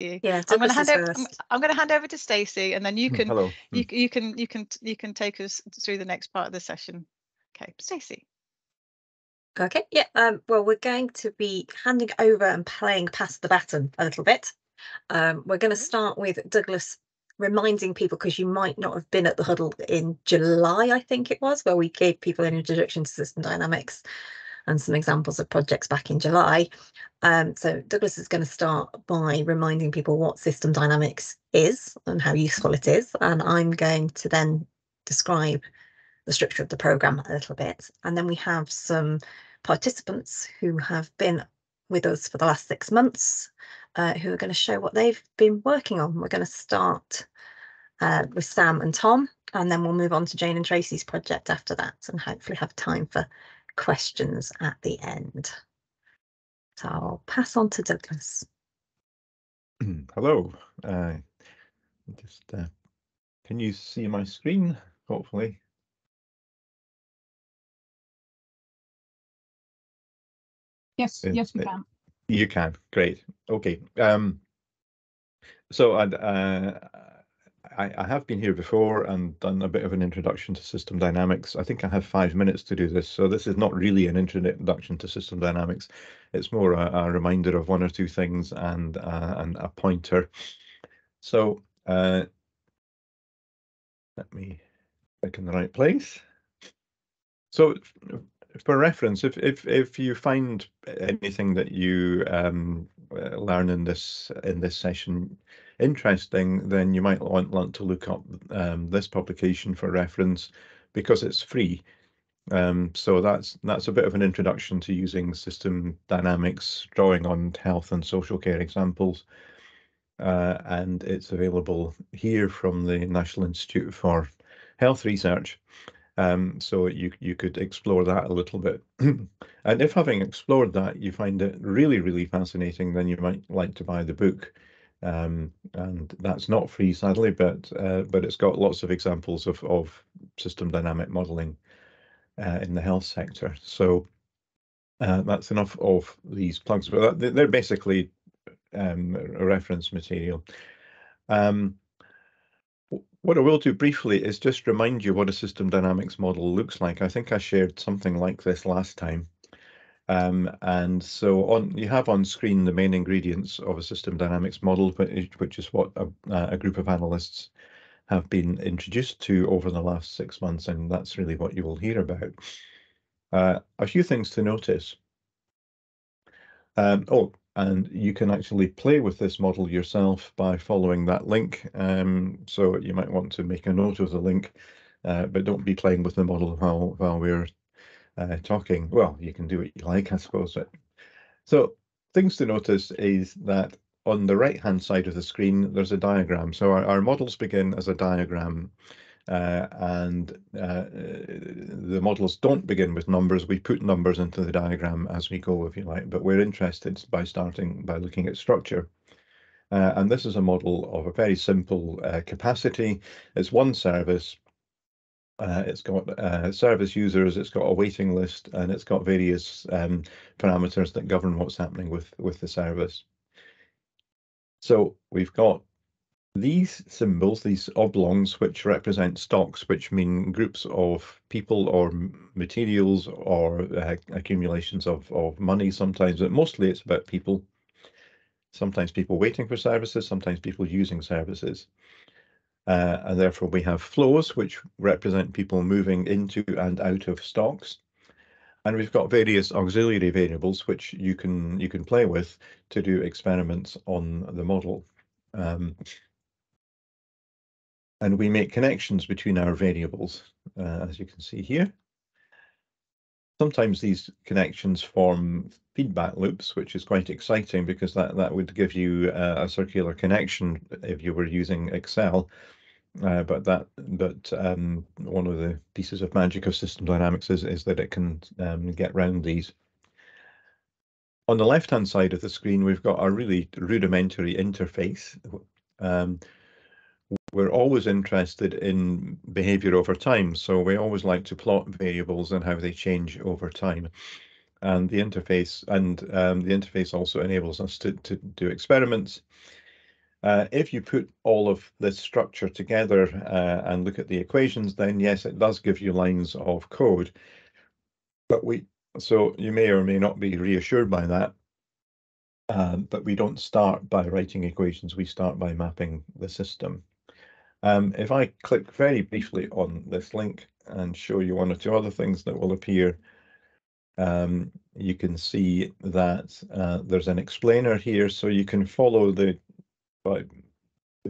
Yeah, I'm going to hand over to Stacey, and then you can Hello. you can take us through the next part of the session. Okay, Stacey. Okay, yeah. Well, we're going to be handing over and playing past the baton a little bit. We're going to start with Douglas reminding people, because you might not have been at the Huddle in July, I think it was, where we gave people an introduction to system dynamics and some examples of projects back in July. So Douglas is going to start by reminding people what system dynamics is and how useful it is. And I'm going to then describe the structure of the programme a little bit. And then we have some participants who have been with us for the last 6 months who are going to show what they've been working on. We're going to start with Sam and Tom, and then we'll move on to Jane and Tracy's project after that, and hopefully have time for questions at the end. So I'll pass on to Douglas. Hello. Just can you see my screen? Hopefully. Yes, we can. You can. Great. Okay. So I have been here before and done a bit of an introduction to system dynamics. I think I have 5 minutes to do this, so this is not really an introduction to system dynamics. It's more a reminder of one or two things and a pointer. So let me click in the right place. So for reference, if you find anything that you learn in this session interesting, then you might want to look up this publication for reference, because it's free. So that's a bit of an introduction to using system dynamics, drawing on health and social care examples, and it's available here from the National Institute for Health Research. So you could explore that a little bit. And if, having explored that, you find it really, really fascinating, then you might like to buy the book. And that's not free, sadly, but it's got lots of examples of system dynamic modeling in the health sector. So that's enough of these plugs, but they're basically a reference material. What I will do briefly is just remind you what a system dynamics model looks like. I think I shared something like this last time. And so you have on screen the main ingredients of a system dynamics model, which is what a group of analysts have been introduced to over the last 6 months, and that's really what you will hear about. A few things to notice. And you can actually play with this model yourself by following that link. So you might want to make a note of the link, but don't be playing with the model while we're talking. Well, you can do what you like, I suppose. So things to notice is that on the right-hand side of the screen, there's a diagram. So our models begin as a diagram. And the models don't begin with numbers. We put numbers into the diagram as we go, if you like, but we're interested by starting by looking at structure. And this is a model of a very simple capacity. It's one service. It's got service users, it's got a waiting list, and it's got various parameters that govern what's happening with the service. So we've got these symbols, these oblongs, which represent stocks, which mean groups of people or materials or accumulations of money sometimes, but mostly it's about people. Sometimes people waiting for services, sometimes people using services. And therefore we have flows, which represent people moving into and out of stocks. And we've got various auxiliary variables, which you can play with to do experiments on the model. And we make connections between our variables, as you can see here. Sometimes these connections form feedback loops, which is quite exciting because that would give you a circular connection if you were using Excel. But one of the pieces of magic of system dynamics is that it can get round these. On the left-hand side of the screen, we've got a really rudimentary interface. We're always interested in behavior over time, so we always like to plot variables and how they change over time. And the interface also enables us to do experiments. If you put all of this structure together and look at the equations, then yes, it does give you lines of code. But so you may or may not be reassured by that. But we don't start by writing equations, we start by mapping the system. If I click very briefly on this link and show you one or two other things that will appear, you can see that there's an explainer here, so you can follow the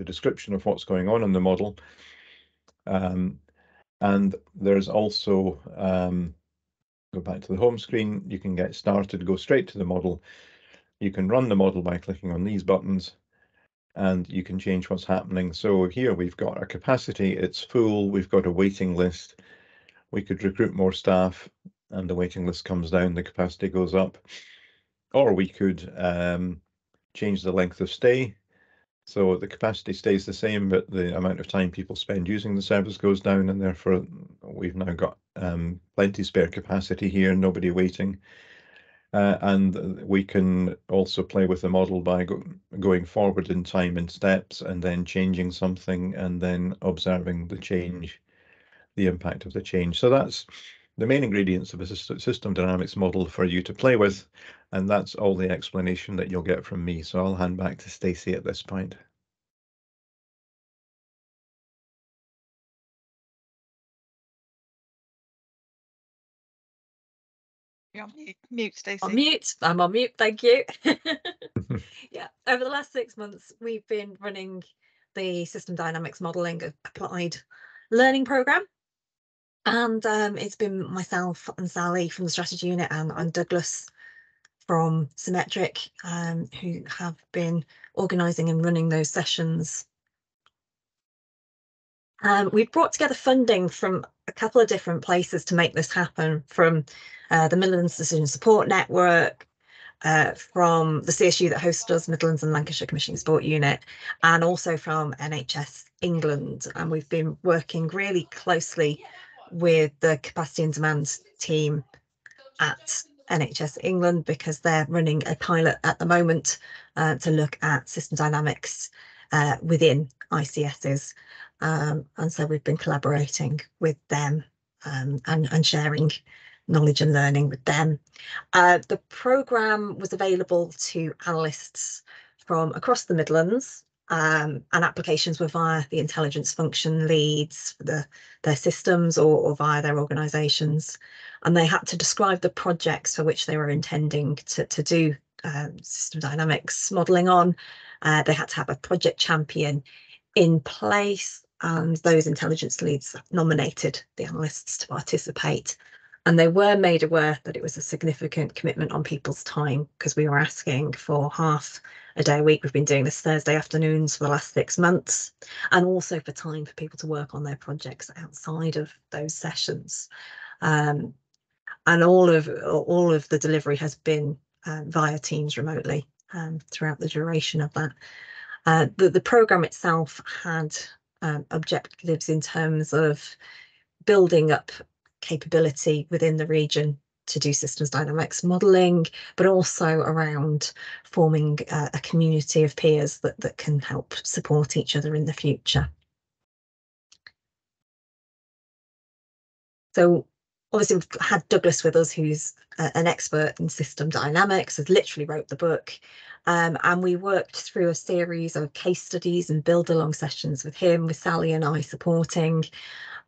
description of what's going on in the model. And there's also, go back to the home screen, you can get started, go straight to the model. You can run the model by clicking on these buttons, and you can change what's happening. So here we've got a capacity, it's full, we've got a waiting list. We could recruit more staff and the waiting list comes down, the capacity goes up. Or we could change the length of stay. So the capacity stays the same, but the amount of time people spend using the service goes down, and therefore we've now got plenty spare capacity here, nobody waiting. And we can also play with the model by going forward in time in steps and then changing something and then observing the change, the impact of the change. So that's the main ingredients of a system dynamics model for you to play with. And that's all the explanation that you'll get from me. So I'll hand back to Stacey at this point. You're on mute, Stacey. On mute. I'm on mute. Thank you. Yeah, over the last 6 months, we've been running the system dynamics modelling applied learning programme. And it's been myself and Sally from the strategy unit and Douglas from Symmetric who have been organising and running those sessions. We've brought together funding from a couple of different places to make this happen, from the Midlands Decision Support Network, from the CSU that hosts us, Midlands and Lancashire Commissioning Sport Unit, and also from NHS England. And we've been working really closely with the capacity and demand team at NHS England, because they're running a pilot at the moment to look at system dynamics within ICSs. And so we've been collaborating with them and sharing knowledge and learning with them. The programme was available to analysts from across the Midlands, and applications were via the intelligence function leads for their systems or via their organisations, and they had to describe the projects for which they were intending to do system dynamics modelling on. They had to have a project champion in place, and those intelligence leads nominated the analysts to participate. And they were made aware that it was a significant commitment on people's time, because we were asking for half a day a week. We've been doing this Thursday afternoons for the last 6 months, and also for time for people to work on their projects outside of those sessions. And all of the delivery has been via Teams remotely throughout the duration of that. The programme itself had objectives in terms of building up capability within the region to do systems dynamics modelling, but also around forming a community of peers that can help support each other in the future. So obviously we've had Douglas with us, who's an expert in system dynamics, has literally wrote the book. And we worked through a series of case studies and build along sessions with him, with Sally and I supporting.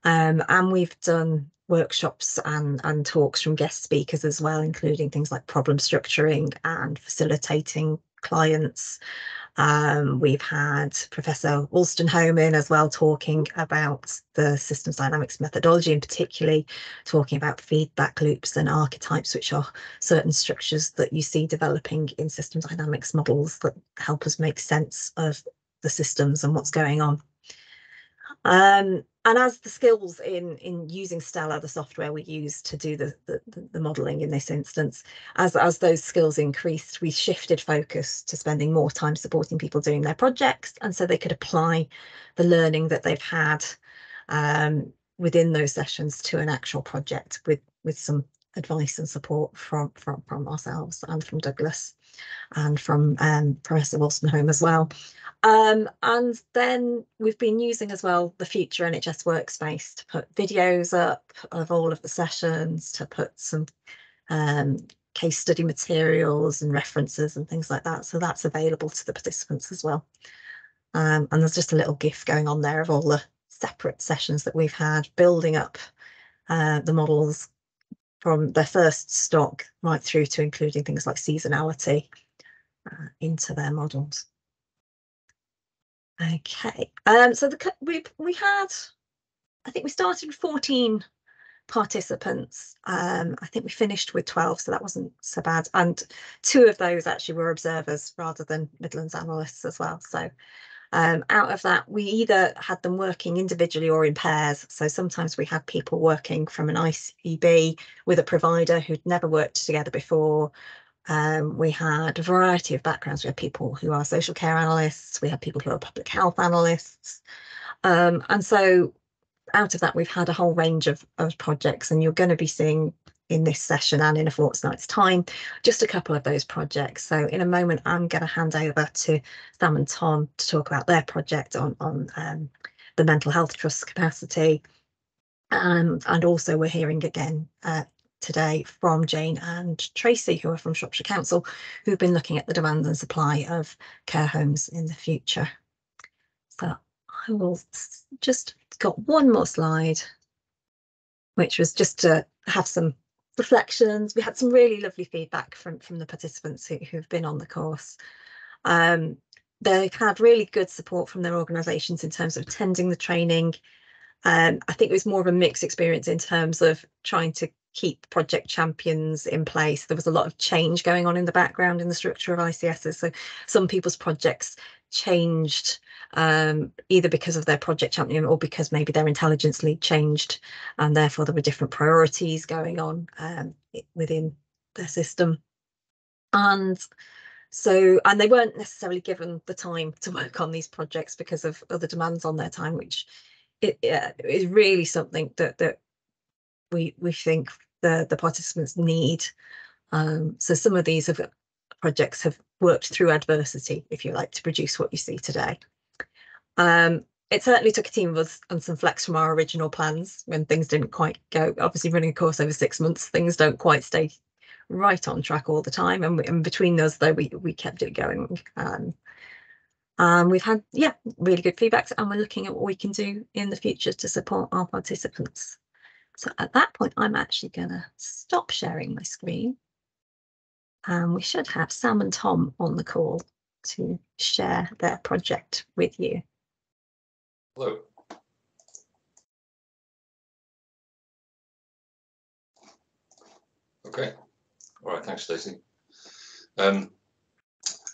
And we've done workshops and talks from guest speakers as well, including things like problem structuring and facilitating clients. We've had Professor Wolstenholme in as well, talking about the systems dynamics methodology, and particularly talking about feedback loops and archetypes, which are certain structures that you see developing in system dynamics models that help us make sense of the systems and what's going on. And as the skills in using Stella, the software we use to do the modelling in this instance, as those skills increased, we shifted focus to spending more time supporting people doing their projects, and so they could apply the learning that they've had within those sessions to an actual project with some advice and support from ourselves and from Douglas. and from Professor Wolstenholme as well. And then we've been using as well the Future NHS Workspace to put videos up of all of the sessions, to put some case study materials and references and things like that. So that's available to the participants as well. And there's just a little GIF going on there of all the separate sessions that we've had, building up the models from their first stock right through to including things like seasonality into their models. Okay, so we had, I think we started with 14 participants. I think we finished with 12, so that wasn't so bad. And 2 of those actually were observers rather than Midlands analysts as well. So out of that, we either had them working individually or in pairs. So sometimes we had people working from an ICB with a provider who'd never worked together before. We had a variety of backgrounds. We had people who are social care analysts, we had people who are public health analysts. And so out of that, we've had a whole range of projects, and you're going to be seeing in this session and in a fortnight's time just a couple of those projects. So in a moment, I'm going to hand over to Sam and Tom to talk about their project on the mental health trust capacity. And also we're hearing again today from Jane and Tracy, who are from Shropshire Council, who've been looking at the demand and supply of care homes in the future. So I will just got one more slide, which was just to have some reflections. We had some really lovely feedback from the participants who've been on the course. They've had really good support from their organisations in terms of attending the training. I think it was more of a mixed experience in terms of trying to keep project champions in place. There was a lot of change going on in the background in the structure of ICSs. So some people's projects changed either because of their project champion or because maybe their intelligence lead changed, and therefore there were different priorities going on within their system. And they weren't necessarily given the time to work on these projects because of other demands on their time, which is really something that we think the participants need. So some of these projects have worked through adversity, if you like, to produce what you see today. It certainly took a team of us and some flex from our original plans when things didn't quite go. Obviously, running a course over 6 months, things don't quite stay right on track all the time. And between those, though, we kept it going. We've had, really good feedbacks, and we're looking at what we can do in the future to support our participants. So at that point, I'm actually going to stop sharing my screen. And we should have Sam and Tom on the call to share their project with you. Hello. Okay. All right. Thanks, Stacey. My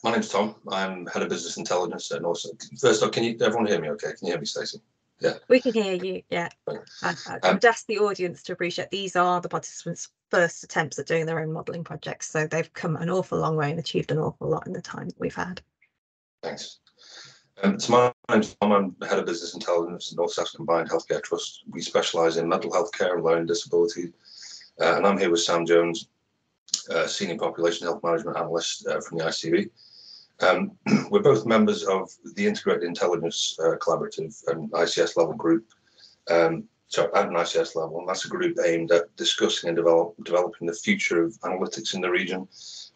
name's Tom. I'm head of business intelligence at North. First off, can everyone hear me? Okay. Can you hear me, Stacey? Yeah. We can hear you. Yeah. I would ask the audience to appreciate these are the participants' first attempts at doing their own modelling projects, so they've come an awful long way and achieved an awful lot in the time that we've had. Thanks. So my name's Tom. I'm head of business intelligence at North South Combined Healthcare Trust. We specialise in mental health care and learning disability, and I'm here with Sam Jones, senior population health management analyst from the ICB. We're both members of the Integrated Intelligence Collaborative and ICS level group. So at an ICS level, and that's a group aimed at discussing and developing the future of analytics in the region,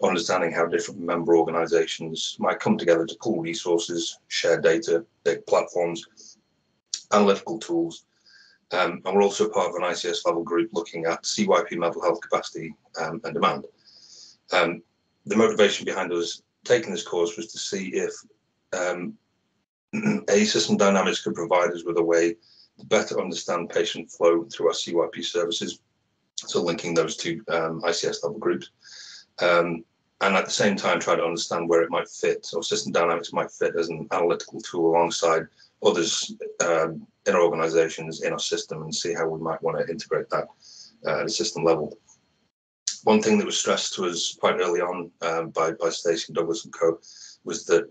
understanding how different member organisations might come together to pool resources, share data, big platforms, analytical tools. And we're also part of an ICS level group looking at CYP mental health capacity and demand. The motivation behind us taking this course was to see if a system dynamics could provide us with a way to better understand patient flow through our CYP services, so linking those two ICS level groups, and at the same time try to understand where it might fit, or system dynamics might fit as an analytical tool alongside others in our organisations, in our system, and see how we might want to integrate that at a system level. One thing that was stressed to us quite early on by Stacey, Douglas and co was that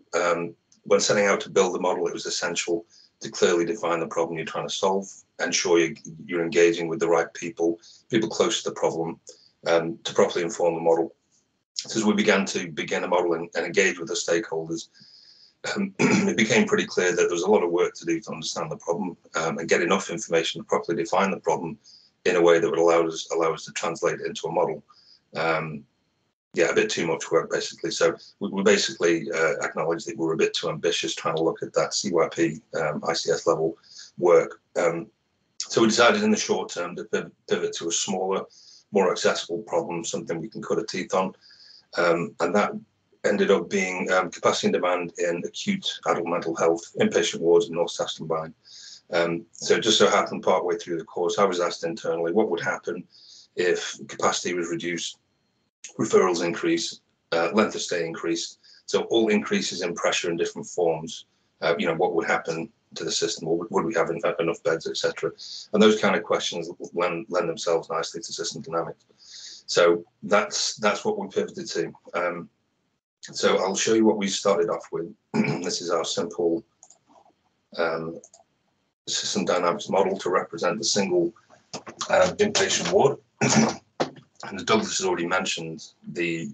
when setting out to build the model, it was essential to clearly define the problem you're trying to solve, ensure you're engaging with the right people close to the problem, to properly inform the model. So as we began to begin a model and engage with the stakeholders, it became pretty clear that there was a lot of work to do to understand the problem and get enough information to properly define the problem in a way that would allow us to translate it into a model. Yeah, a bit too much work, basically. So we basically acknowledged that we were a bit too ambitious trying to look at that CYP ICS level work. So we decided in the short term to pivot to a smaller, more accessible problem, something we can cut our teeth on. And that ended up being capacity and demand in acute adult mental health inpatient wards in North Staffordshire combined. So it just so happened partway through the course, I was asked internally what would happen if capacity was reduced, referrals increase, length of stay increased. So all increases in pressure in different forms, what would happen to the system? Would we have enough beds, etc.? And those kind of questions lend themselves nicely to system dynamics. So that's what we pivoted to. So I'll show you what we started off with. This is our simple system dynamics model to represent the single inpatient ward. And as Douglas has already mentioned, the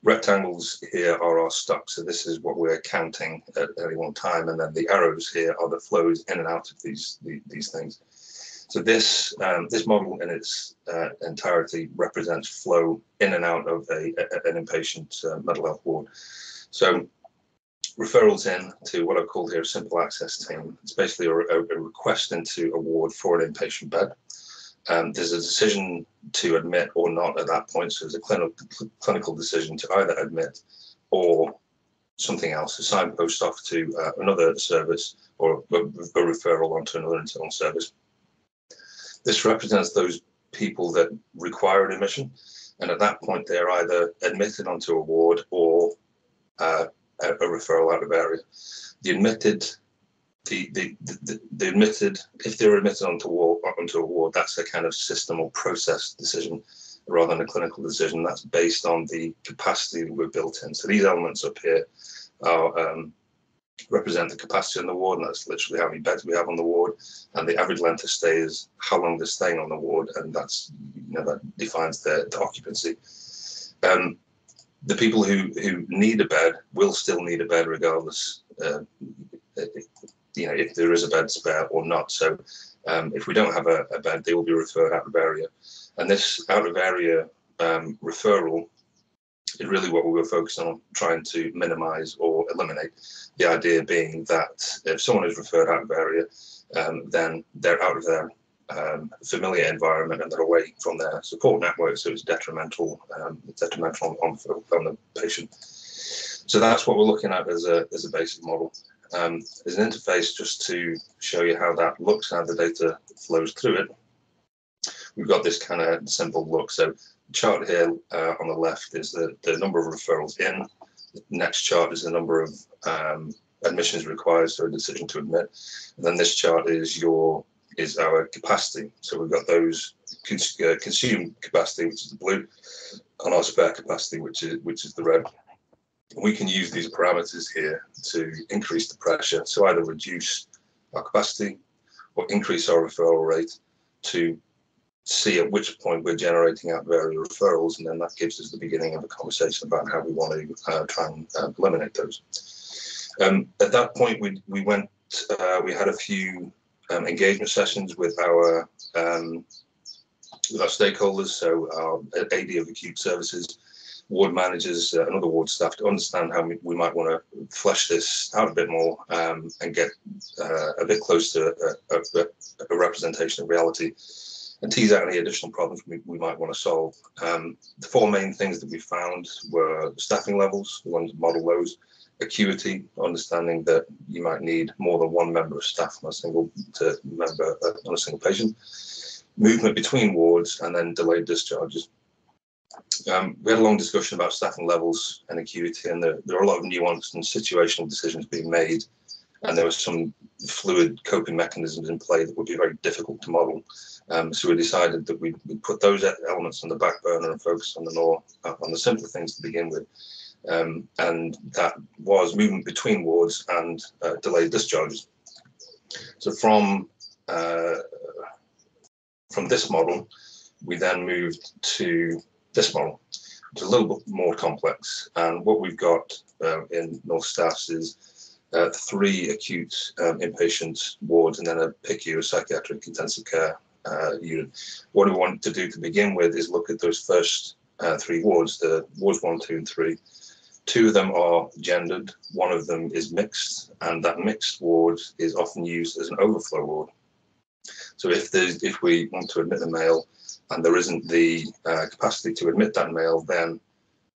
rectangles here are our stock. So this is what we're counting at any one time. And then the arrows here are the flows in and out of these things. So this model in its entirety represents flow in and out of an inpatient mental health ward. So referrals in to what I've called here a simple access team. It's basically a request into a ward for an inpatient bed. There's a decision to admit or not at that point. So there's a clinical decision to either admit or something else, a signpost off to another service or a referral onto another internal service. This represents those people that require an admission, and at that point they're either admitted onto a ward or a referral out of area. The admitted, if they're admitted onto a ward, that's a kind of system or process decision rather than a clinical decision. That's based on the capacity that we're built in. So these elements up here are represent the capacity on the ward, and that's literally how many beds we have on the ward, and the average length of stay is how long they're staying on the ward, and that's that defines the occupancy. The people who need a bed will still need a bed regardless, if there is a bed spare or not. So if we don't have a bed, they will be referred out of area, and this out of area referral is really what we were focused on trying to minimize or eliminate. The idea being that if someone is referred out of area, then they're out of their familiar environment and they're away from their support network, so it's detrimental on the patient. So that's what we're looking at as a basic model. As an interface, just to show you how that looks, how the data flows through it, we've got this kind of simple look. So the chart here on the left is the number of referrals in. The next chart is the number of admissions required, so a decision to admit. And then this chart is our capacity. So we've got those consumed capacity, which is the blue, and our spare capacity, which is the red. We can use these parameters here to increase the pressure, so either reduce our capacity or increase our referral rate to see at which point we're generating out area referrals, and then that gives us the beginning of a conversation about how we want to try and eliminate those. At that point, we had a few engagement sessions with our stakeholders, so our AD of acute services, ward managers, and other ward staff, to understand how we might want to flesh this out a bit more and get a bit close to a representation of reality, and tease out any additional problems we might want to solve. The four main things that we found were staffing levels, the ones model those, acuity, understanding that you might need more than one member of staff on a single patient, movement between wards, and then delayed discharges. We had a long discussion about staffing levels and acuity, and there are a lot of nuanced and situational decisions being made, and there were some fluid coping mechanisms in play that would be very difficult to model. So we decided that we'd put those elements on the back burner and focus on the simpler things to begin with. And that was movement between wards and delayed discharges. So from this model, we then moved to this model, which is a little bit more complex. And what we've got in North Staffs is 3 acute inpatient wards and then a PICU, a psychiatric intensive care unit. What we want to do to begin with is look at those first 3 wards, the wards 1, 2, and 3. 2 of them are gendered, 1 of them is mixed, and that mixed ward is often used as an overflow ward. So if we want to admit a male and there isn't the capacity to admit that male, then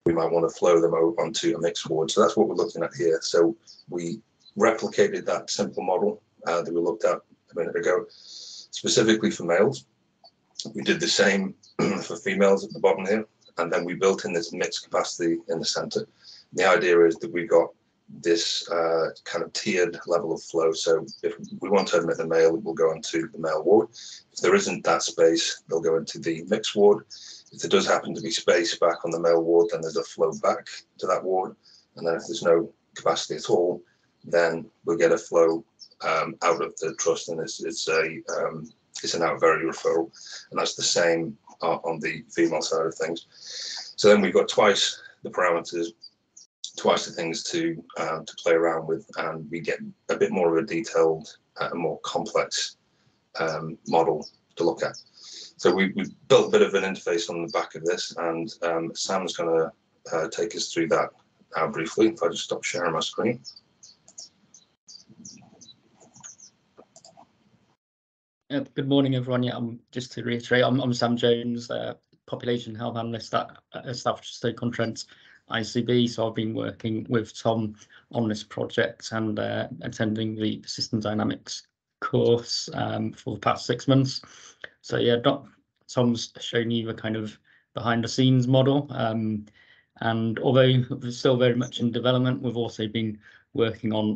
we might want to flow them over onto a mixed ward. So that's what we're looking at here. So we replicated that simple model that we looked at a minute ago, specifically for males. We did the same for females at the bottom here, and then we built in this mixed capacity in the center. The idea is that we've got this kind of tiered level of flow. So if we want to admit the male, it will go into the male ward. If there isn't that space, they'll go into the mixed ward. If there does happen to be space back on the male ward, then there's a flow back to that ward. And then if there's no capacity at all, then we'll get a flow out of the trust, and it's an out-of-area referral. And that's the same on the female side of things. So then we've got twice the parameters, twice the things to play around with, and we get a bit more of a detailed, more complex model to look at. So we built a bit of an interface on the back of this, and Sam's going to take us through that now briefly. If I just stop sharing my screen. Good morning, everyone. Yeah, just to reiterate, I'm Sam Jones, population health analyst at Staffordshire Stoke-on-Trent ICB. So I've been working with Tom on this project and attending the system dynamics course for the past 6 months. So yeah, Tom's shown you the kind of behind the scenes model, and although we're still very much in development, we've also been working on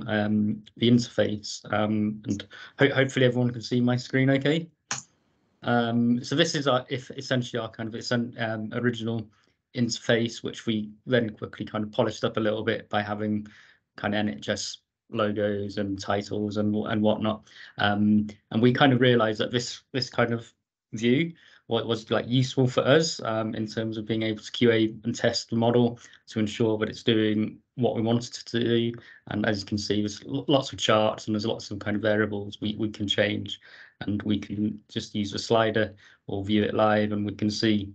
the interface, and hopefully everyone can see my screen okay. So this is essentially our kind of original interface, which we then quickly kind of polished up a little bit by having kind of NHS logos and titles and whatnot, and we kind of realized that this kind of view was like useful for us in terms of being able to QA and test the model to ensure that it's doing what we want it to do. And as you can see, there's lots of charts and there's lots of kind of variables we can change, and we can just use a slider or view it live, and we can see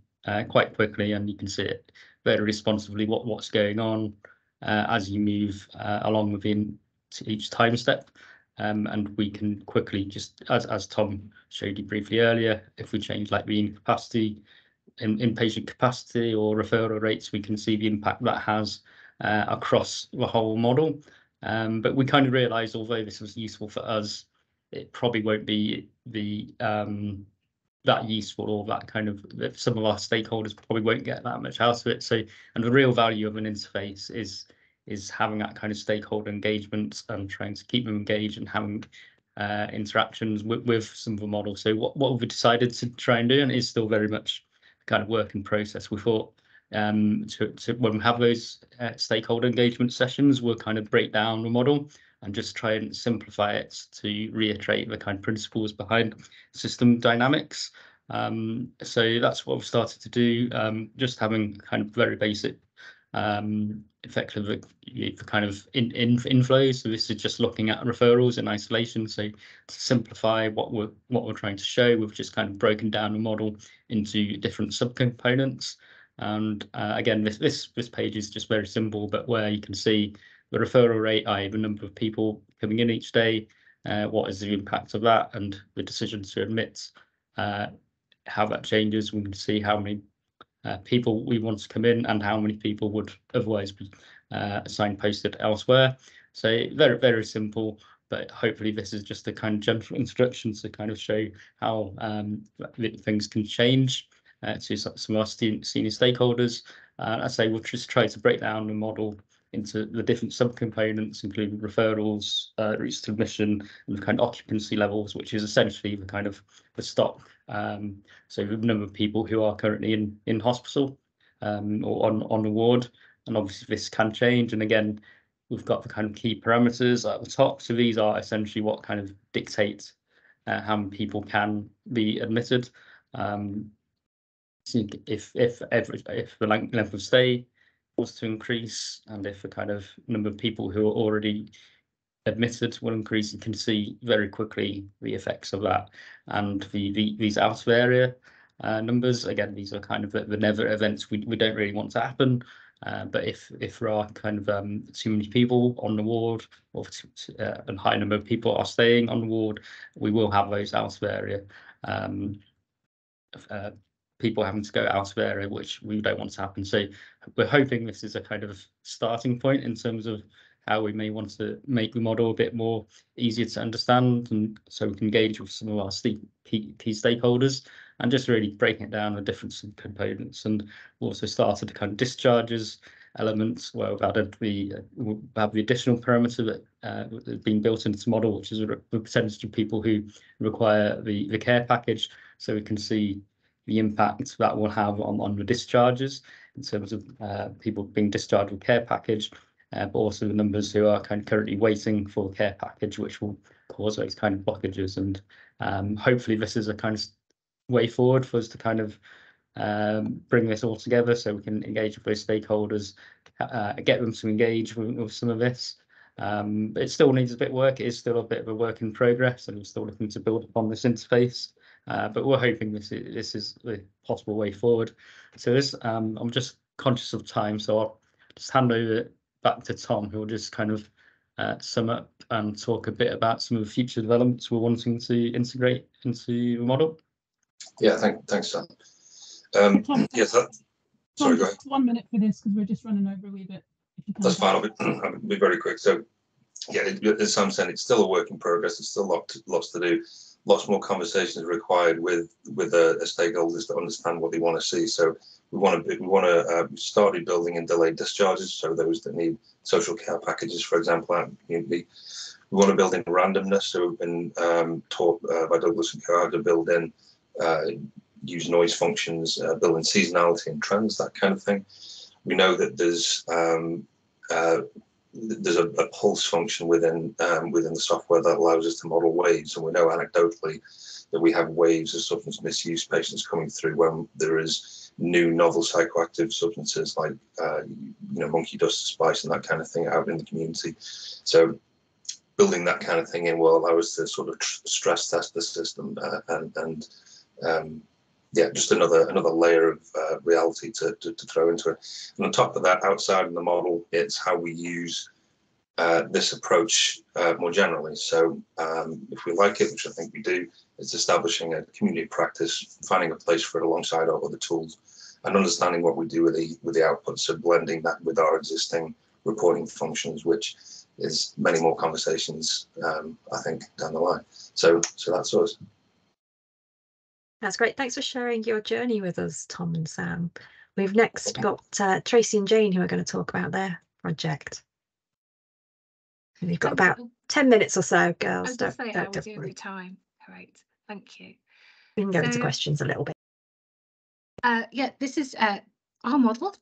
quite quickly, and you can see it very responsively what's going on as you move along within each time step. And we can quickly, just as Tom showed you briefly earlier, if we change like the capacity, inpatient capacity or referral rates, we can see the impact that has across the whole model. But we kind of realised, although this was useful for us, it probably won't be that useful, or that kind of, some of our stakeholders probably won't get that much out of it. So, and the real value of an interface is having that kind of stakeholder engagement and trying to keep them engaged and having interactions with some of the models. So what we've decided to try and do, and it is still very much kind of work in process, we thought when we have those stakeholder engagement sessions, we'll kind of break down the model and just try and simplify it to reiterate the kind of principles behind system dynamics. So that's what we've started to do, just having kind of very basic effectively the kind of inflows. So this is just looking at referrals in isolation. So to simplify what we're trying to show, we've just kind of broken down the model into different subcomponents. And again, this page is just very simple, but where you can see the referral rate, i.e. the number of people coming in each day, what is the impact of that, and the decision to admit, how that changes. We can see how many people we want to come in and how many people would otherwise be signposted elsewhere. So very, very simple, but hopefully this is just a kind of gentle introduction to kind of show how things can change to some of our senior stakeholders. I say we'll just try to break down the model into the different subcomponents, including referrals, routes to admission, and the kind of occupancy levels, which is essentially the kind of the stock. So the number of people who are currently in hospital or on the ward, and obviously this can change. And again, we've got the kind of key parameters at the top. So these are essentially what kind of dictate how many people can be admitted. if the length of stay was to increase, and if the kind of number of people who are already admitted will increase, you can see very quickly the effects of that. And these out of area numbers, again, these are kind of the never events we don't really want to happen. But if there are kind of too many people on the ward, or a high number of people are staying on the ward, we will have those out of area people having to go out of area, which we don't want to happen. So we're hoping this is a kind of starting point in terms of how we may want to make the model a bit more easier to understand, and so we can engage with some of our key stakeholders and just really breaking it down the different components. And we also started the kind of discharges elements where we've added the additional parameter that has been built into the model, which is the percentage of people who require the care package, so we can see the impact that will have on the discharges in terms of people being discharged with care package, but also the numbers who are kind of currently waiting for care package, which will cause those kind of blockages. And hopefully this is a kind of way forward for us to kind of bring this all together, so we can engage with those stakeholders, get them to engage with some of this. But it still needs a bit of work. It is still a bit of a work in progress, and we're still looking to build upon this interface. But we're hoping this is the possible way forward. So this, I'm just conscious of time, so I'll just hand over back to Tom, who will just kind of sum up and talk a bit about some of the future developments we're wanting to integrate into the model. Yeah, thanks, Sam. Yes, sorry, go ahead. 1 minute for this, because we're just running over a wee bit. That's fine. I'll be very quick. So, yeah, as Sam said, it's still a work in progress. There's still lots to do. Lots more conversations required with the stakeholders to understand what they want to see. So we started building in delayed discharges. So those that need social care packages, for example, out in the community. We want to build in randomness. So we've been taught by Douglas and Co how to build in use noise functions, build in seasonality and trends, that kind of thing. We know that there's a pulse function within the software that allows us to model waves, and we know anecdotally that we have waves of substance misuse patients coming through when there is new novel psychoactive substances like monkey dust, spice, and that kind of thing out in the community. So building that kind of thing in will allow us to sort of stress test the system and yeah, just another layer of reality to throw into it. And on top of that, outside of the model, it's how we use this approach more generally. So if we like it, which I think we do, it's establishing a community practice, finding a place for it alongside our other tools, and understanding what we do with the output. So blending that with our existing reporting functions, which is many more conversations, I think, down the line. So that's us. That's great. Thanks for sharing your journey with us, Tom and Sam. We've next got Tracy and Jane, who are going to talk about their project. And you've got about 10 minutes or so, girls. I was going to say, how we do every time. Great, thank you. We can go into questions a little bit. Yeah, this is our model.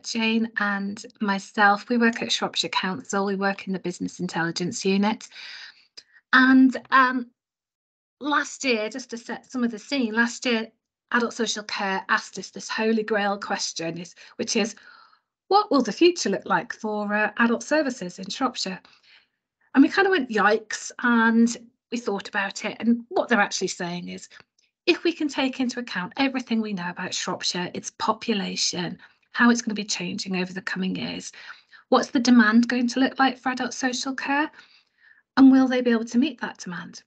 Jane and myself, we work at Shropshire Council. We work in the Business Intelligence Unit. And last year, just to set some of the scene, last year, Adult Social Care asked us this holy grail question, which is, what will the future look like for adult services in Shropshire? And we kind of went, yikes, and we thought about it. And what they're actually saying is, if we can take into account everything we know about Shropshire, its population, how it's going to be changing over the coming years, what's the demand going to look like for adult social care? And will they be able to meet that demand?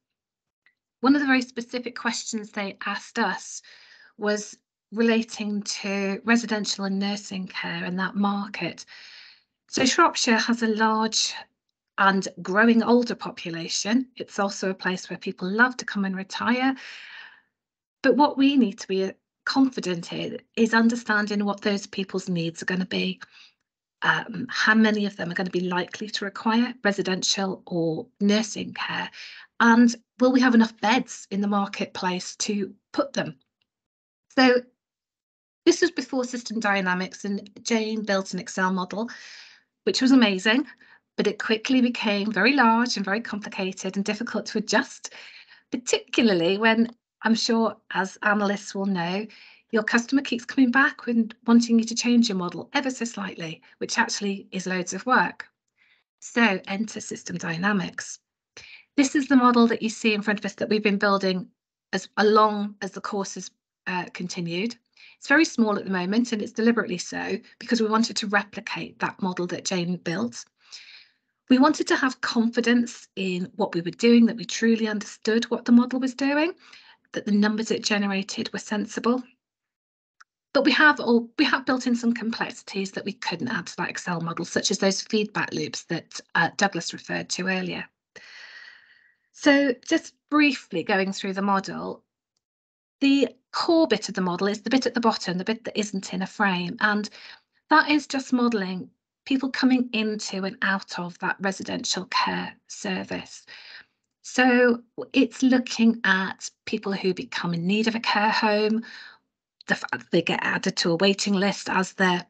One of the very specific questions they asked us was relating to residential and nursing care and that market. So Shropshire has a large and growing older population. It's also a place where people love to come and retire. But what we need to be confident in is understanding what those people's needs are going to be. How many of them are going to be likely to require residential or nursing care? And will we have enough beds in the marketplace to put them? So this was before System Dynamics, and Jane built an Excel model, which was amazing, but it quickly became very large and very complicated and difficult to adjust, particularly when, I'm sure, as analysts will know, your customer keeps coming back and wanting you to change your model ever so slightly, which actually is loads of work. So enter system dynamics. This is the model that you see in front of us that we've been building as along as the course has continued. It's very small at the moment, and it's deliberately so because we wanted to replicate that model that Jane built. We wanted to have confidence in what we were doing, that we truly understood what the model was doing, that the numbers it generated were sensible. But we have built in some complexities that we couldn't add to that Excel model, such as those feedback loops that Douglas referred to earlier. So just briefly going through the model, the core bit of the model is the bit at the bottom, the bit that isn't in a frame, and that is just modelling people coming into and out of that residential care service. So it's looking at people who become in need of a care home, the fact that they get added to a waiting list as their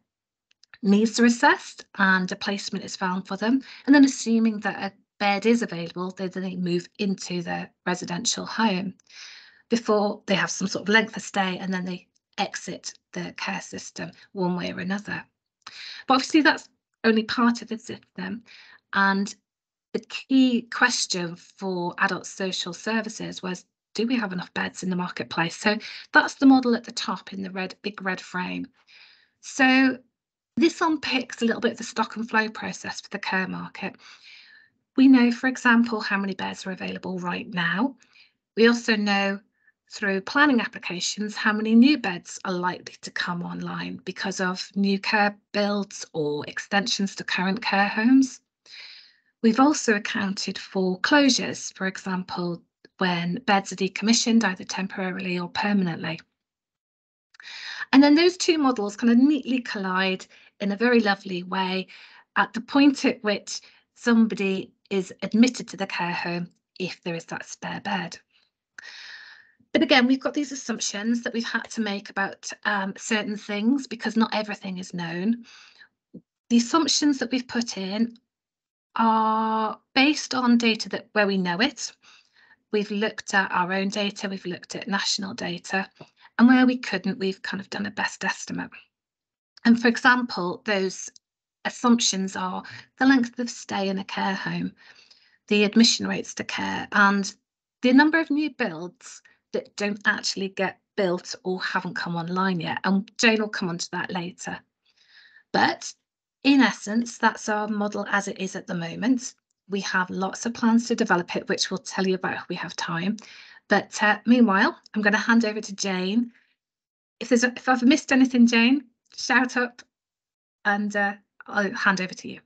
needs are assessed and a placement is found for them, and then assuming that a bed is available, they move into their residential home before they have some sort of length of stay, and then they exit the care system one way or another. But obviously that's only part of the system, and the key question for adult social services was, do we have enough beds in the marketplace? So that's the model at the top in the big red frame. So this unpicks a little bit of the stock and flow process for the care market. We know, for example, how many beds are available right now. We also know through planning applications how many new beds are likely to come online because of new care builds or extensions to current care homes. We've also accounted for closures, for example, when beds are decommissioned either temporarily or permanently. And then those two models kind of neatly collide in a very lovely way at the point at which somebody is admitted to the care home if there is that spare bed. But again, we've got these assumptions that we've had to make about certain things because not everything is known. The assumptions that we've put in are based on data where we know it. We've looked at our own data, we've looked at national data, and where we couldn't, we've kind of done a best estimate. And for example, those assumptions are the length of stay in a care home, the admission rates to care, and the number of new builds that don't actually get built or haven't come online yet. And Jane will come on to that later. But in essence, that's our model as it is at the moment. We have lots of plans to develop it, which we'll tell you about if we have time. But meanwhile, I'm going to hand over to Jane. If I've missed anything, Jane, shout up and I'll hand over to you.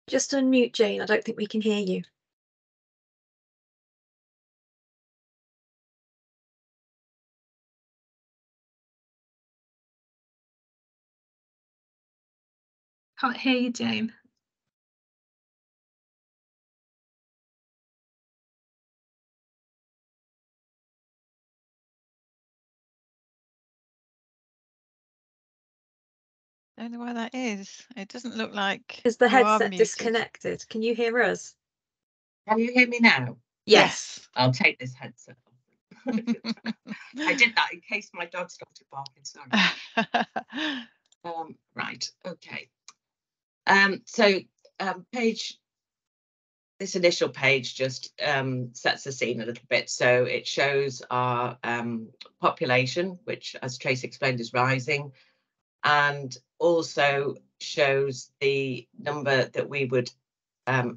Just unmute, Jane. I don't think we can hear you. Can't hear you, Jane. Don't know why that is. It doesn't look like Is the you are headset muted. disconnected? Can you hear us? Can you hear me now? Yes. I'll take this headset off. I did that in case my dog started barking. Sorry. Right. Okay. This initial page just sets the scene a little bit. So it shows our population, which, as Tracy explained, is rising, and also shows the number that we would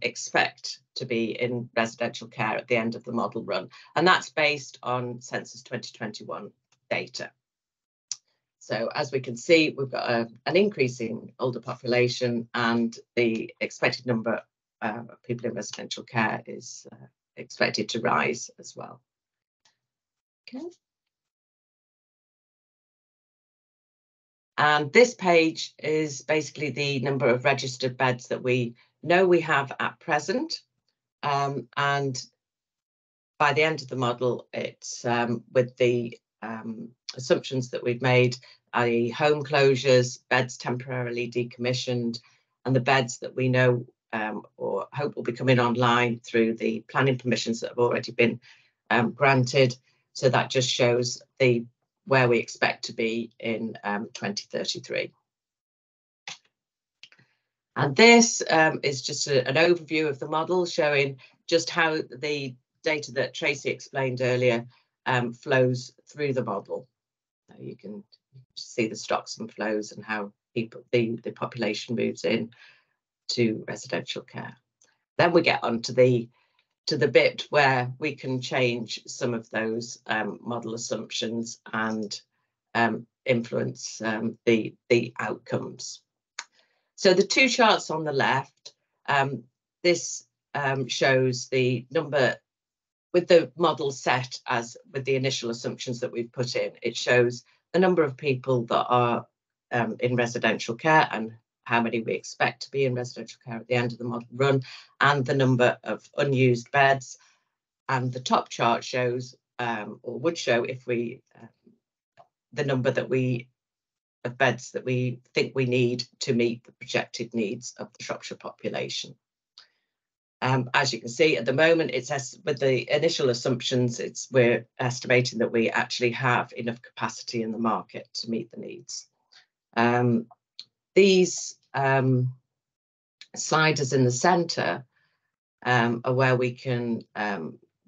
expect to be in residential care at the end of the model run. And that's based on Census 2021 data. So as we can see, we've got an increasing older population, and the expected number of people in residential care is expected to rise as well. Okay. And this page is basically the number of registered beds that we know we have at present. And by the end of the model, it's with the assumptions that we've made, i.e. home closures, beds temporarily decommissioned, and the beds that we know or hope will be coming online through the planning permissions that have already been granted. So that just shows where we expect to be in 2033. And this is just an overview of the model, showing just how the data that Tracy explained earlier flows through the model. So you can see the stocks and flows and how the population moves in to residential care. Then we get on to the bit where we can change some of those model assumptions and influence the outcomes. So the two charts on the left, this shows the number with the model set as with the initial assumptions that we've put in. It shows the number of people that are in residential care and how many we expect to be in residential care at the end of the model run, and the number of unused beds. And the top chart shows, or would show, if we the number of beds that we think we need to meet the projected needs of the Shropshire population. As you can see, at the moment, it's with the initial assumptions, we're estimating that we actually have enough capacity in the market to meet the needs. These sliders in the centre are where we can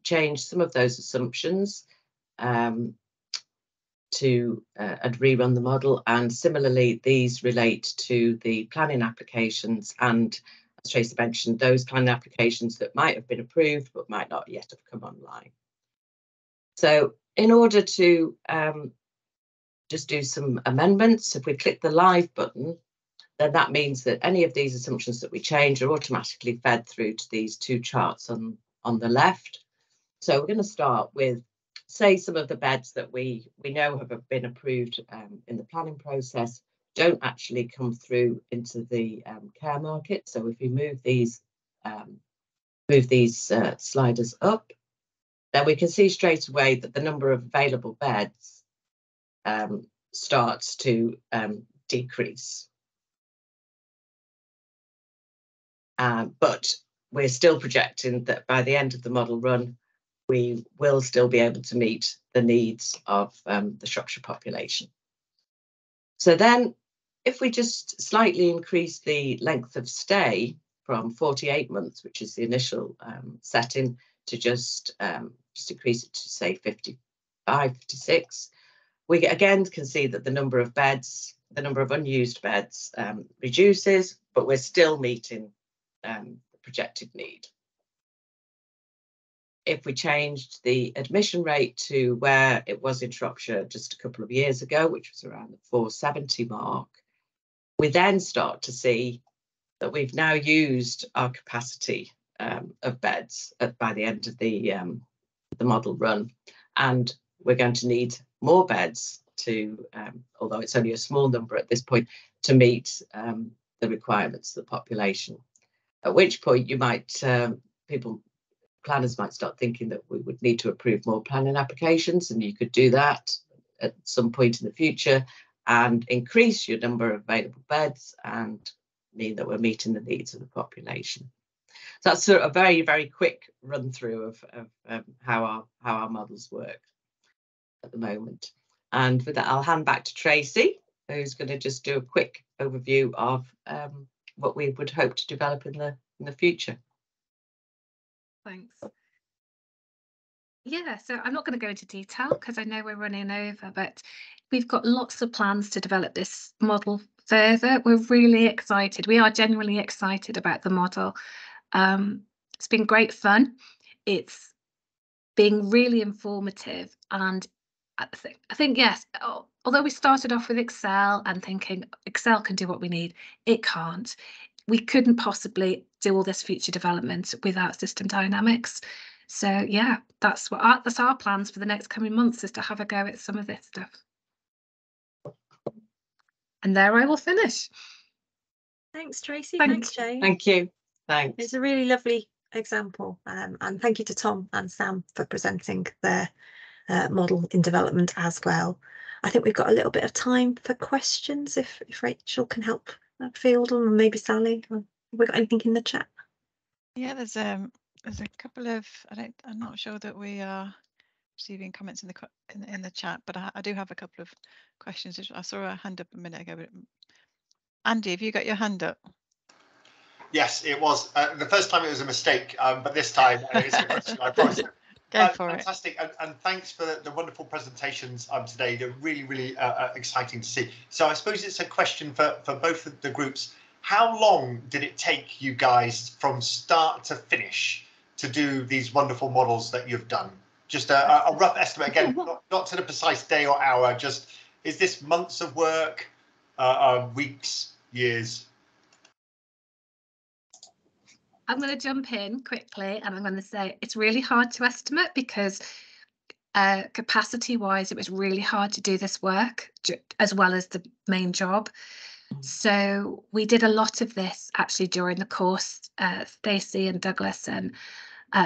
change some of those assumptions to and rerun the model. And similarly, these relate to the planning applications, and as Tracy mentioned, those planning applications that might have been approved but might not yet have come online. So in order to just do some amendments, if we click the live button, then that means that any of these assumptions that we change are automatically fed through to these two charts on the left. So we're going to start with, say, some of the beds that we know have been approved in the planning process don't actually come through into the care market. So if we move these sliders up, then we can see straight away that the number of available beds starts to decrease. But we're still projecting that by the end of the model run, we will still be able to meet the needs of the Shropshire population. So then, if we just slightly increase the length of stay from 48 months, which is the initial setting, to just increase it to, say, 55, 56, we again can see that the number of beds, the number of unused beds reduces, but we're still meeting the projected need. If we changed the admission rate to where it was in Shropshire just a couple of years ago, which was around the 470 mark, we then start to see that we've now used our capacity of beds by the end of the model run, and we're going to need more beds to, although it's only a small number at this point, to meet the requirements of the population. At which point you might, planners might start thinking that we would need to approve more planning applications, and you could do that at some point in the future and increase your number of available beds and mean that we're meeting the needs of the population. So that's sort of a very, very quick run through of how our models work at the moment. And with that, I'll hand back to Tracy, who's going to just do a quick overview of what we would hope to develop in the future. Thanks. Yeah, so I'm not going to go into detail because I know we're running over, but we've got lots of plans to develop this model further. We're really excited. We are genuinely excited about the model. It's been great fun. It's been really informative, and I think yes, although we started off with Excel and thinking Excel can do what we need, it can't. We couldn't possibly do all this future development without system dynamics. So yeah, that's our plans for the next coming months, is to have a go at some of this stuff. And there I will finish. Thanks, Tracy. Thanks, Jane. Thank you. Thanks. It's a really lovely example, and thank you to Tom and Sam for presenting their model in development as well. I think we've got a little bit of time for questions if Rachel can help field them, or maybe Sally. Have we got anything in the chat? Yeah, there's a couple of I'm not sure that we are receiving comments in the chat, but I do have a couple of questions. I saw a hand up a minute ago, but Andy, have you got your hand up? Yes, it was. The first time it was a mistake, but this time it's a question, I promise. Go for fantastic. And thanks for the wonderful presentations today. They're really, really exciting to see. So I suppose it's a question for both of the groups. How long did it take you guys from start to finish to do these wonderful models that you've done? Just a rough estimate, again, not to the precise day or hour, just is this months of work, weeks, years? I'm going to jump in quickly and I'm going to say it's really hard to estimate because capacity wise, it was really hard to do this work as well as the main job. So we did a lot of this actually during the course. Stacey and Douglas and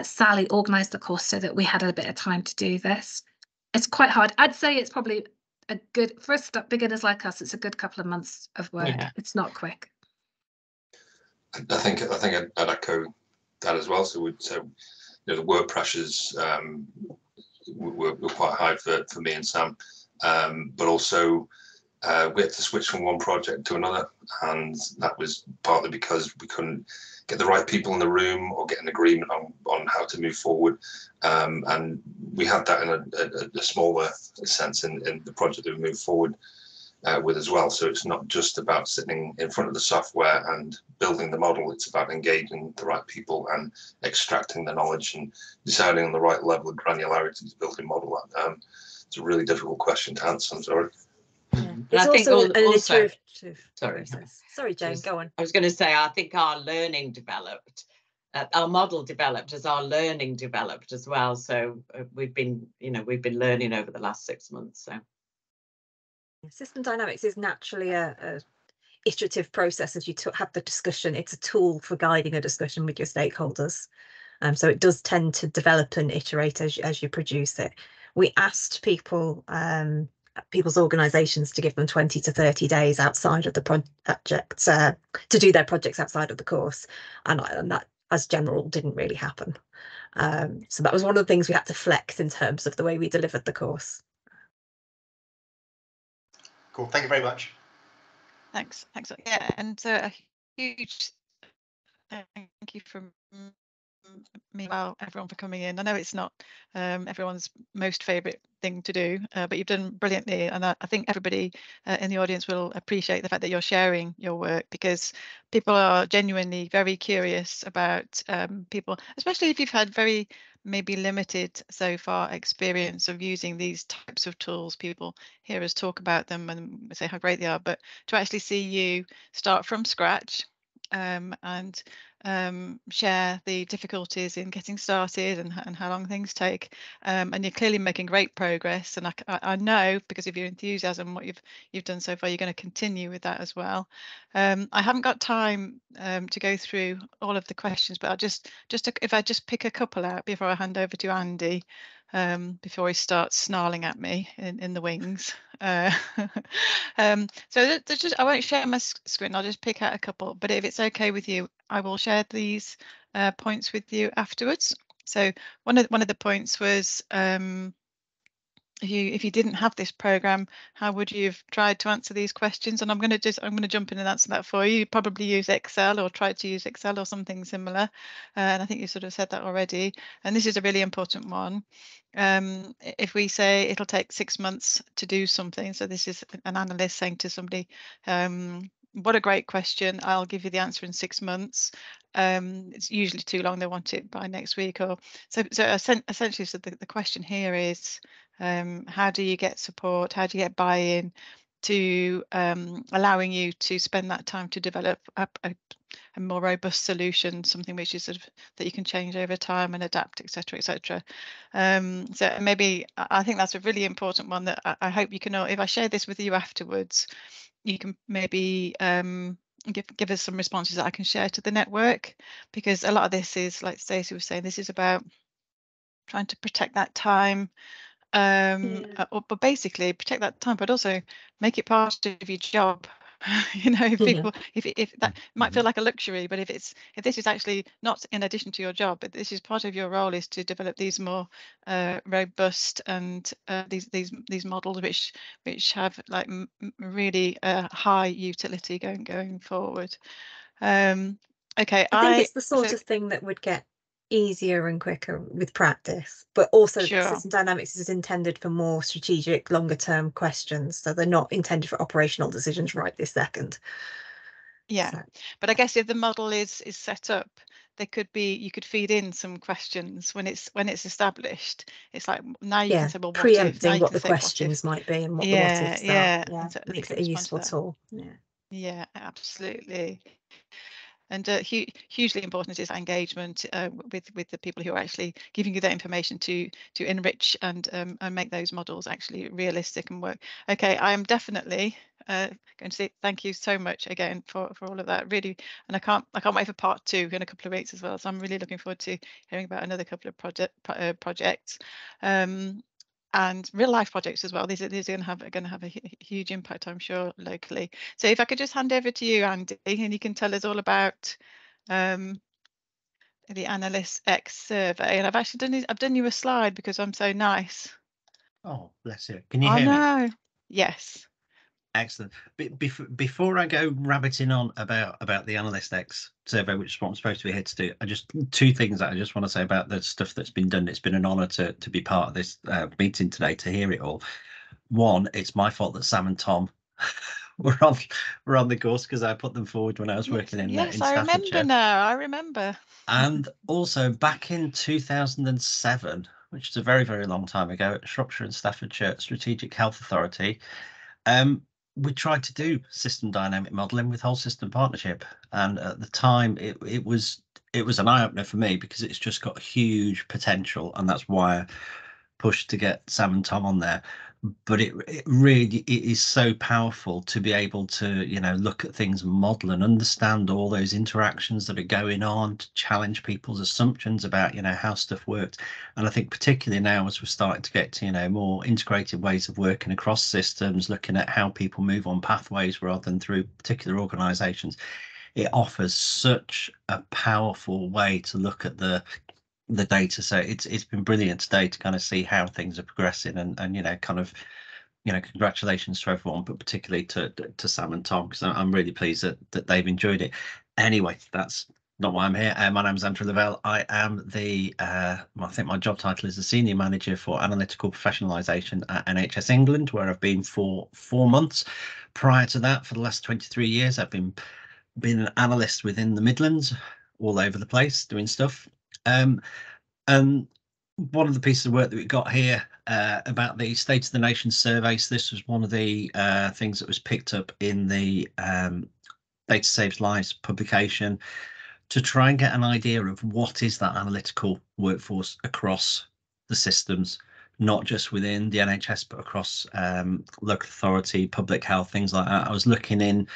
Sally organised the course so that we had a bit of time to do this. It's quite hard. I'd say it's probably a good, for beginners like us, it's a good couple of months of work. Yeah. It's not quick. I think I'd echo that as well. So the work pressures were quite high for me and Sam, but also we had to switch from one project to another, and that was partly because we couldn't get the right people in the room or get an agreement on how to move forward, and we had that in a smaller sense in the project that we moved forward with as well. So it's not just about sitting in front of the software and building the model, it's about engaging the right people and extracting the knowledge and deciding on the right level of granularity to build a model. It's a really difficult question to answer, I'm sorry. Yeah. It's also an iterative process. Sorry, Jane, go on. I was going to say, I think our learning developed, our model developed as our learning developed as well. So we've been learning over the last 6 months. So system dynamics is naturally a iterative process as you have the discussion. It's a tool for guiding a discussion with your stakeholders. So it does tend to develop and iterate as you produce it. We asked people's organisations to give them 20 to 30 days outside of the project to do their projects outside of the course, and that as general didn't really happen. So that was one of the things we had to flex in terms of the way we delivered the course. Cool, thank you very much. Thanks. Yeah, and so a huge thank you from me, well, everyone, for coming in. I know it's not everyone's most favourite thing to do, but you've done brilliantly, and I think everybody in the audience will appreciate the fact that you're sharing your work, because people are genuinely very curious about people, especially if you've had very maybe limited so far experience of using these types of tools. People hear us talk about them and say how great they are, but to actually see you start from scratch and share the difficulties in getting started and how long things take, and you're clearly making great progress, and I know, because of your enthusiasm, what you've done so far, you're going to continue with that as well. I haven't got time to go through all of the questions, but if I just pick a couple out before I hand over to Andy, before he starts snarling at me in the wings. So I won't share my screen, I'll just pick out a couple, but if it's okay with you, I will share these points with you afterwards. So one of the points was, if you didn't have this program, how would you have tried to answer these questions? And I'm going to jump in and answer that for you. You probably use Excel or try to use Excel or something similar, and I think you sort of said that already. And this is a really important one. If we say it'll take 6 months to do something, so this is an analyst saying to somebody, what a great question, I'll give you the answer in 6 months. It's usually too long, they want it by next week. Or so essentially, so the question here is, how do you get support, how do you get buy-in to allowing you to spend that time to develop a more robust solution, something which is sort of that you can change over time and adapt, etc., etc. So maybe I think that's a really important one that I hope you can know. If I share this with you afterwards, you can maybe give us some responses that I can share to the network, because a lot of this is, like Stacey was saying, this is about trying to protect that time but basically protect that time, but also make it part of your job. You know, if people, if that might feel like a luxury, but if this is actually not in addition to your job, but this is part of your role, is to develop these more robust and these models which have like really high utility going forward. Okay, I think it's the sort of thing that would get easier and quicker with practice, but also Sure. System Dynamics is intended for more strategic, longer term questions, so they're not intended for operational decisions right this second. Yeah, so. But I guess if the model is set up, there could be, you could feed in some questions when it's established. It's like now you can say, well, what preempting if? what the questions might be and what the what ifs are. Yeah, so makes it a useful tool. Yeah, absolutely. And hugely important is engagement with the people who are actually giving you that information to enrich and make those models actually realistic and work. Okay, I am definitely going to say thank you so much again for all of that. Really, and I can't wait for part 2 in a couple of weeks as well. So I'm really looking forward to hearing about another couple of projects. And real life projects as well. These are going to have a huge impact, I'm sure, locally. So if I could just hand over to you, Andy, and you can tell us all about the Analyst X survey. And I've done you a slide because I'm so nice. Oh, bless you. Can you hear me? Yes. Excellent. Before I go rabbiting on about the Analyst X survey, which is what I'm supposed to be here to do, I just 2 things that I just want to say about the stuff that's been done. It's been an honour to be part of this meeting today, to hear it all. One, it's my fault that Sam and Tom were on the course because I put them forward when I was working in Staffordshire. I remember now. I remember. And also back in 2007, which is a very, very long time ago, at Shropshire and Staffordshire Strategic Health Authority, we tried to do system dynamic modelling with whole system partnership, and at the time it was an eye-opener for me because it's just got huge potential, and that's why I pushed to get Sam and Tom on there. But it really is so powerful to be able to, you know, look at things and model and understand all those interactions that are going on, to challenge people's assumptions about, you know, how stuff works. And I think particularly now, as we're starting to get to, you know, more integrated ways of working across systems, looking at how people move on pathways rather than through particular organisations, it offers such a powerful way to look at the data. So it's been brilliant today to kind of see how things are progressing, and you know, kind of, you know, congratulations to everyone, but particularly to Sam and Tom, because I'm really pleased that they've enjoyed it. Anyway, that's not why I'm here. My name is Andrew Lavelle. I am the I think my job title is the Senior Manager for Analytical Professionalisation at NHS England, where I've been for 4 months. Prior to that, for the last 23 years, I've been an analyst within the Midlands, all over the place doing stuff. And one of the pieces of work that we got here about the State of the Nation survey, so this was one of the things that was picked up in the Data Saves Lives publication, to try and get an idea of what is that analytical workforce across the systems, not just within the NHS, but across local authority, public health, things like that. I was looking in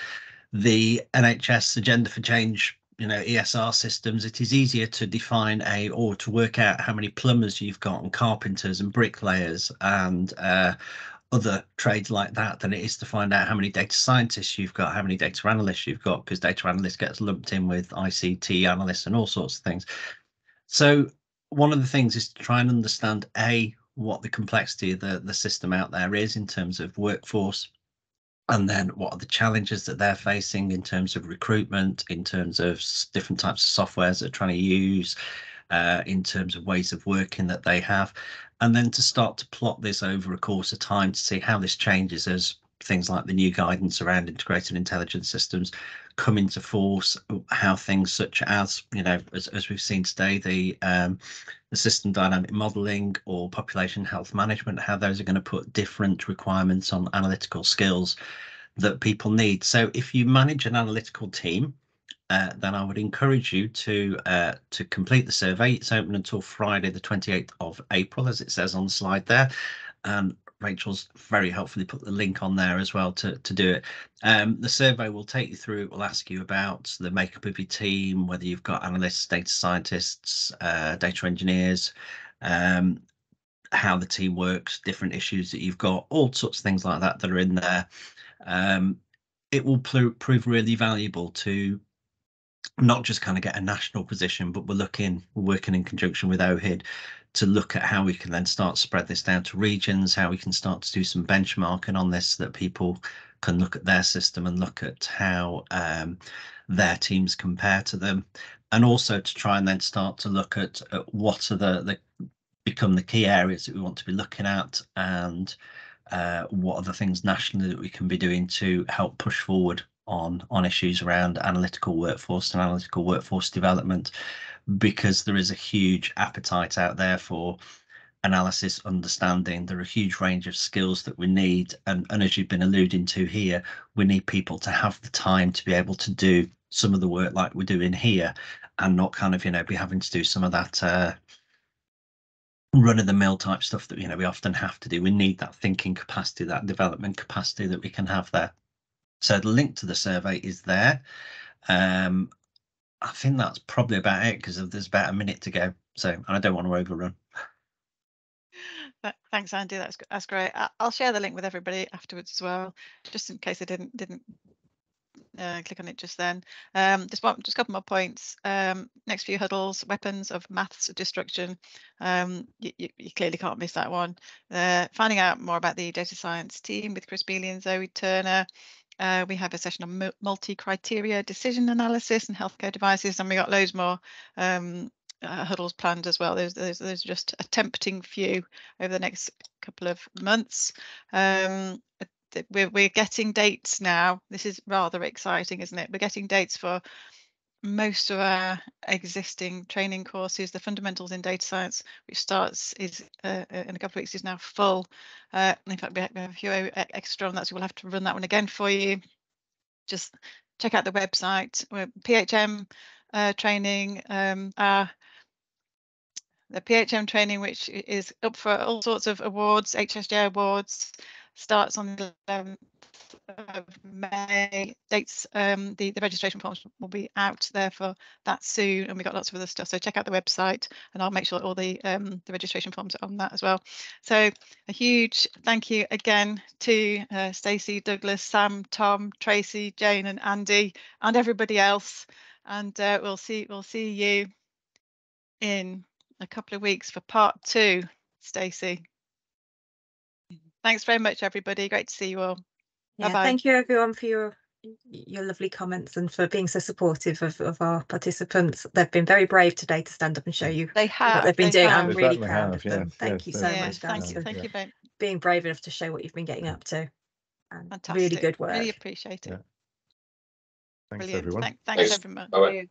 the NHS Agenda for Change, you know, ESR systems. It is easier to define or to work out how many plumbers you've got and carpenters and bricklayers and other trades like that than it is to find out how many data scientists you've got, how many data analysts you've got, because data analyst gets lumped in with ICT analysts and all sorts of things. So one of the things is to try and understand what the complexity of the system out there is in terms of workforce, and then what are the challenges that they're facing in terms of recruitment, in terms of different types of softwares they're trying to use, in terms of ways of working that they have, and then to start to plot this over a course of time to see how this changes as things like the new guidance around integrated intelligence systems come into force, how things such as, you know, as we've seen today, the system dynamic modelling or population health management, how those are going to put different requirements on analytical skills that people need. So if you manage an analytical team, then I would encourage you to complete the survey. It's open until Friday the 28th of April, as it says on the slide there. And Rachel's very helpfully put the link on there as well to do it. The survey will take you through, it will ask you about the makeup of your team, whether you've got analysts, data scientists, data engineers, how the team works, different issues that you've got, all sorts of things like that that are in there. It will prove really valuable to not just kind of get a national position, but we're working in conjunction with OHID to look at how we can then start to spread this down to regions, how we can start to do some benchmarking on this, so that people can look at their system and look at how their teams compare to them, and also to try and then start to look at what are the become the key areas that we want to be looking at, and what are the things nationally that we can be doing to help push forward on issues around analytical workforce and analytical workforce development, because there is a huge appetite out there for analysis understanding. There are a huge range of skills that we need, and as you've been alluding to here, we need people to have the time to be able to do some of the work like we're doing here, and not kind of be having to do some of that run-of-the-mill type stuff that we often have to do. We need that thinking capacity, that development capacity that we can have there. So the link to the survey is there. I think that's probably about it, because there's about a minute to go, so I don't want to overrun. Thanks, Andy. That's great. I'll share the link with everybody afterwards as well, just in case I didn't click on it just then. Just a couple more points. Next few huddles: weapons of maths destruction. You clearly can't miss that one. Finding out more about the data science team with Chris Bealey and Zoe Turner. We have a session on multi-criteria decision analysis and healthcare devices, and we got loads more huddles planned as well. There's just a tempting few over the next couple of months. We're getting dates now. This is rather exciting, isn't it? We're getting dates for most of our existing training courses. The fundamentals in data science, which is in a couple of weeks, is now full. In fact, we have a few extra on that, so we'll have to run that one again for you. Just check out the website. PHM training, the PHM training, which is up for all sorts of awards, HSJ awards, starts on the 11th of May. Dates, the registration forms will be out there for that soon, and we've got lots of other stuff, so check out the website, and I'll make sure all the registration forms are on that as well. So a huge thank you again to Stacey, Douglas, Sam, Tom, Tracy, Jane and Andy and everybody else, and we'll see you in a couple of weeks for part 2. Stacey, thanks very much, everybody. Great to see you all. Yeah, Bye-bye. thank you everyone for your lovely comments and for being so supportive of our participants. They've been very brave today to stand up and show you what they've been doing. I'm really proud of them. Thank you so much, guys, for being brave enough to show what you've been getting up to. Fantastic. Really good work. Really appreciate it. Thanks, Brilliant. everyone. Thanks everyone. Bye.